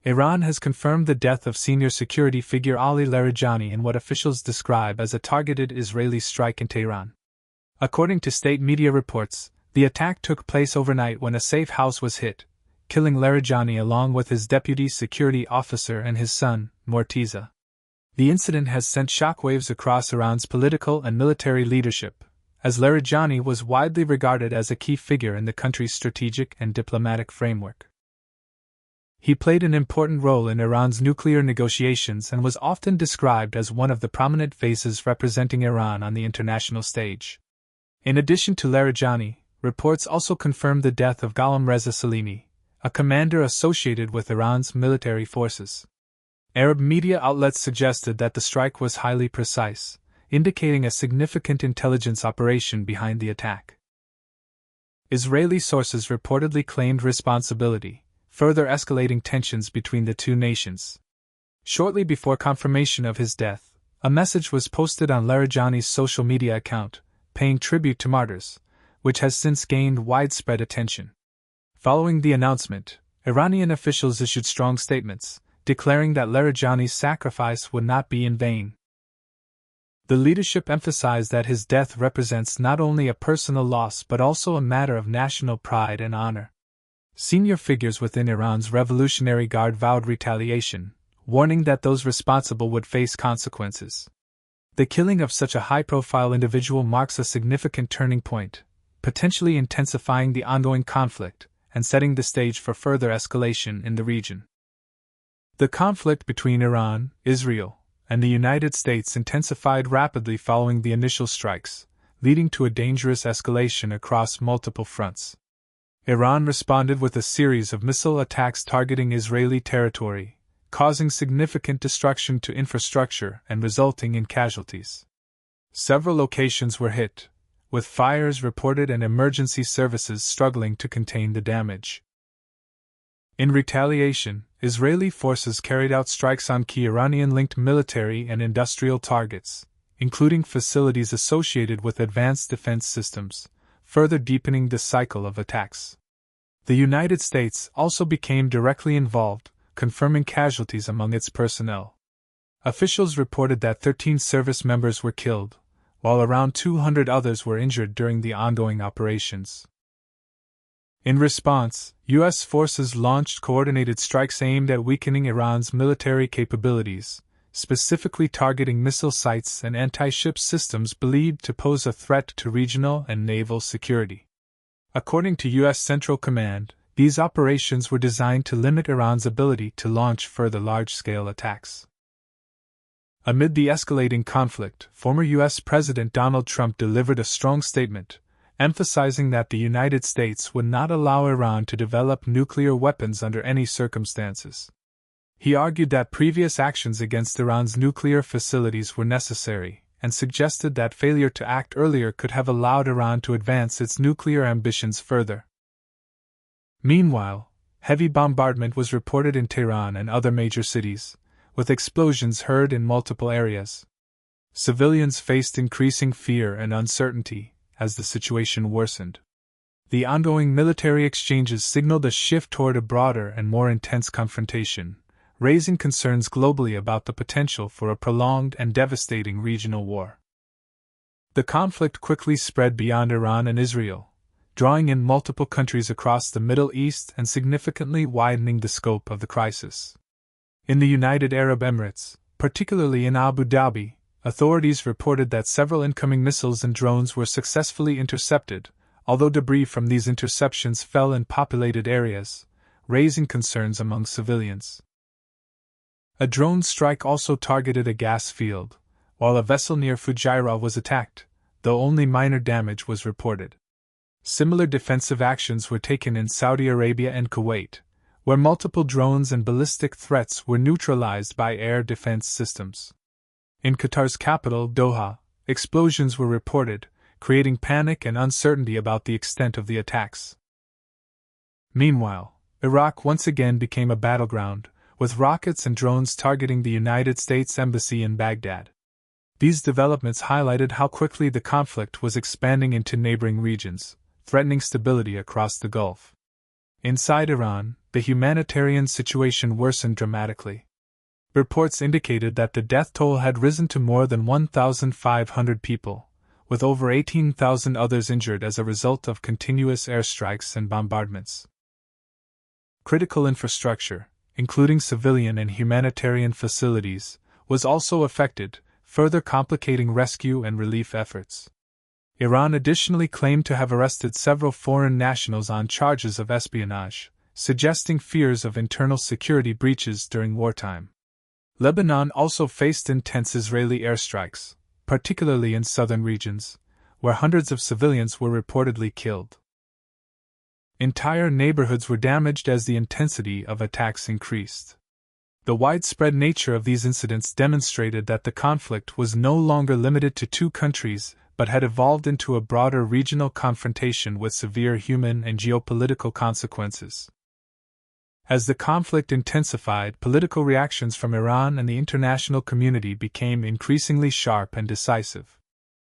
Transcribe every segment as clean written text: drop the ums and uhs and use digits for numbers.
Iran has confirmed the death of senior security figure Ali Larijani in what officials describe as a targeted Israeli strike in Tehran. According to state media reports, the attack took place overnight when a safe house was hit, killing Larijani along with his deputy security officer and his son, Morteza. The incident has sent shockwaves across Iran's political and military leadership, as Larijani was widely regarded as a key figure in the country's strategic and diplomatic framework. He played an important role in Iran's nuclear negotiations and was often described as one of the prominent faces representing Iran on the international stage. In addition to Larijani, reports also confirmed the death of Ghulam Reza Salimi, a commander associated with Iran's military forces. Arab media outlets suggested that the strike was highly precise, indicating a significant intelligence operation behind the attack. Israeli sources reportedly claimed responsibility, further escalating tensions between the two nations. Shortly before confirmation of his death, a message was posted on Larijani's social media account, paying tribute to martyrs, which has since gained widespread attention. Following the announcement, Iranian officials issued strong statements, declaring that Larijani's sacrifice would not be in vain. The leadership emphasized that his death represents not only a personal loss but also a matter of national pride and honor. Senior figures within Iran's Revolutionary Guard vowed retaliation, warning that those responsible would face consequences. The killing of such a high-profile individual marks a significant turning point, potentially intensifying the ongoing conflict and setting the stage for further escalation in the region. The conflict between Iran, Israel, and the United States intensified rapidly following the initial strikes, leading to a dangerous escalation across multiple fronts. Iran responded with a series of missile attacks targeting Israeli territory, causing significant destruction to infrastructure and resulting in casualties. Several locations were hit, with fires reported and emergency services struggling to contain the damage. In retaliation, Israeli forces carried out strikes on key Iranian-linked military and industrial targets, including facilities associated with advanced defense systems, further deepening the cycle of attacks. The United States also became directly involved, confirming casualties among its personnel. Officials reported that 13 service members were killed, while around 200 others were injured during the ongoing operations. In response, U.S. forces launched coordinated strikes aimed at weakening Iran's military capabilities, specifically targeting missile sites and anti-ship systems believed to pose a threat to regional and naval security. According to U.S. Central Command, these operations were designed to limit Iran's ability to launch further large-scale attacks. Amid the escalating conflict, former U.S. President Donald Trump delivered a strong statement, emphasizing that the United States would not allow Iran to develop nuclear weapons under any circumstances. He argued that previous actions against Iran's nuclear facilities were necessary, and suggested that failure to act earlier could have allowed Iran to advance its nuclear ambitions further. Meanwhile, heavy bombardment was reported in Tehran and other major cities, with explosions heard in multiple areas. Civilians faced increasing fear and uncertainty as the situation worsened. The ongoing military exchanges signaled a shift toward a broader and more intense confrontation, raising concerns globally about the potential for a prolonged and devastating regional war. The conflict quickly spread beyond Iran and Israel, drawing in multiple countries across the Middle East and significantly widening the scope of the crisis. In the United Arab Emirates, particularly in Abu Dhabi, authorities reported that several incoming missiles and drones were successfully intercepted, although debris from these interceptions fell in populated areas, raising concerns among civilians. A drone strike also targeted a gas field, while a vessel near Fujairah was attacked, though only minor damage was reported. Similar defensive actions were taken in Saudi Arabia and Kuwait, where multiple drones and ballistic threats were neutralized by air defense systems. In Qatar's capital, Doha, explosions were reported, creating panic and uncertainty about the extent of the attacks. Meanwhile, Iraq once again became a battleground, with rockets and drones targeting the United States Embassy in Baghdad. These developments highlighted how quickly the conflict was expanding into neighboring regions, threatening stability across the Gulf. Inside Iran, the humanitarian situation worsened dramatically. Reports indicated that the death toll had risen to more than 1,500 people, with over 18,000 others injured as a result of continuous airstrikes and bombardments. Critical infrastructure, including civilian and humanitarian facilities, was also affected, further complicating rescue and relief efforts. Iran additionally claimed to have arrested several foreign nationals on charges of espionage, suggesting fears of internal security breaches during wartime. Lebanon also faced intense Israeli airstrikes, particularly in southern regions, where hundreds of civilians were reportedly killed. Entire neighborhoods were damaged as the intensity of attacks increased. The widespread nature of these incidents demonstrated that the conflict was no longer limited to two countries but had evolved into a broader regional confrontation with severe human and geopolitical consequences. As the conflict intensified, political reactions from Iran and the international community became increasingly sharp and decisive.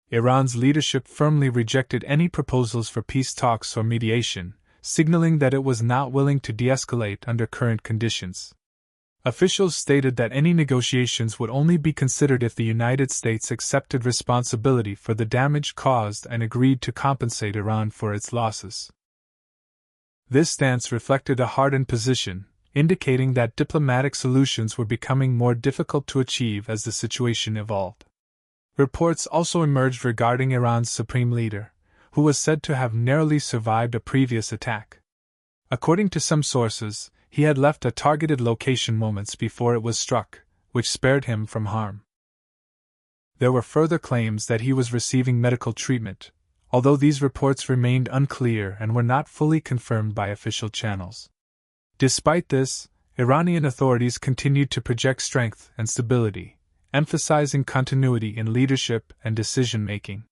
Iran's leadership firmly rejected any proposals for peace talks or mediation, signaling that it was not willing to de-escalate under current conditions. Officials stated that any negotiations would only be considered if the United States accepted responsibility for the damage caused and agreed to compensate Iran for its losses. This stance reflected a hardened position, indicating that diplomatic solutions were becoming more difficult to achieve as the situation evolved. Reports also emerged regarding Iran's supreme leader, who was said to have narrowly survived a previous attack. According to some sources, he had left a targeted location moments before it was struck, which spared him from harm. There were further claims that he was receiving medical treatment, although these reports remained unclear and were not fully confirmed by official channels. Despite this, Iranian authorities continued to project strength and stability, emphasizing continuity in leadership and decision-making.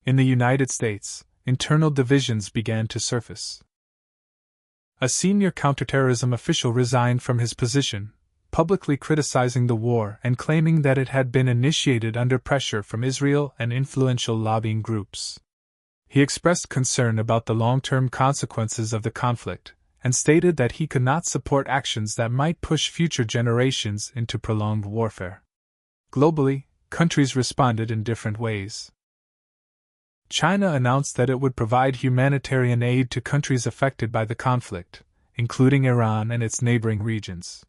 In the United States, internal divisions began to surface. A senior counterterrorism official resigned from his position, publicly criticizing the war and claiming that it had been initiated under pressure from Israel and influential lobbying groups. He expressed concern about the long-term consequences of the conflict, and stated that he could not support actions that might push future generations into prolonged warfare. Globally, countries responded in different ways. China announced that it would provide humanitarian aid to countries affected by the conflict, including Iran and its neighboring regions.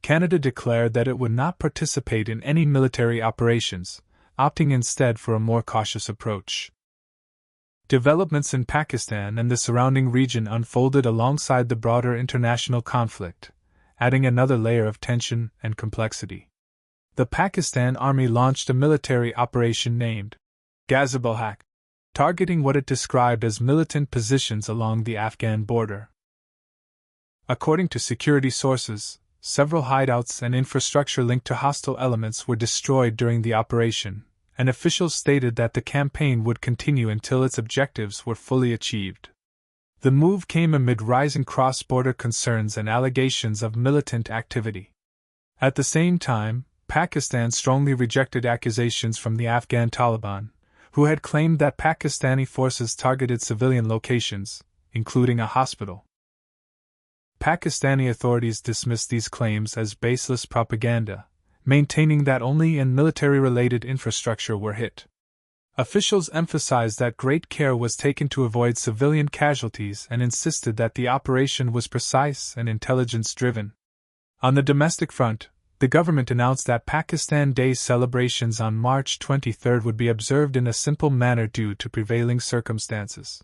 Canada declared that it would not participate in any military operations, opting instead for a more cautious approach. Developments in Pakistan and the surrounding region unfolded alongside the broader international conflict, adding another layer of tension and complexity. The Pakistan Army launched a military operation named Ghazi-ul-Haq, targeting what it described as militant positions along the Afghan border. According to security sources, several hideouts and infrastructure linked to hostile elements were destroyed during the operation, and officials stated that the campaign would continue until its objectives were fully achieved. The move came amid rising cross-border concerns and allegations of militant activity. At the same time, Pakistan strongly rejected accusations from the Afghan Taliban, who had claimed that Pakistani forces targeted civilian locations, including a hospital. Pakistani authorities dismissed these claims as baseless propaganda, maintaining that only military-related infrastructure were hit. Officials emphasized that great care was taken to avoid civilian casualties and insisted that the operation was precise and intelligence-driven. On the domestic front, the government announced that Pakistan Day celebrations on March 23 would be observed in a simple manner due to prevailing circumstances.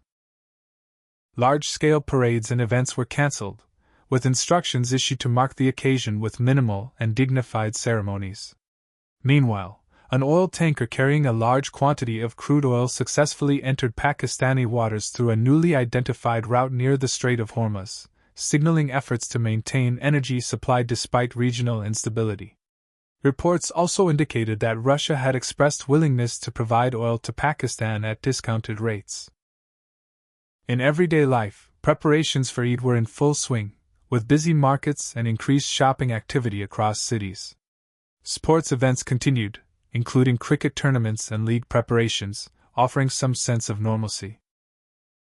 Large-scale parades and events were cancelled, with instructions issued to mark the occasion with minimal and dignified ceremonies. Meanwhile, an oil tanker carrying a large quantity of crude oil successfully entered Pakistani waters through a newly identified route near the Strait of Hormuz, signaling efforts to maintain energy supply despite regional instability. Reports also indicated that Russia had expressed willingness to provide oil to Pakistan at discounted rates. In everyday life, preparations for Eid were in full swing, with busy markets and increased shopping activity across cities. Sports events continued, including cricket tournaments and league preparations, offering some sense of normalcy.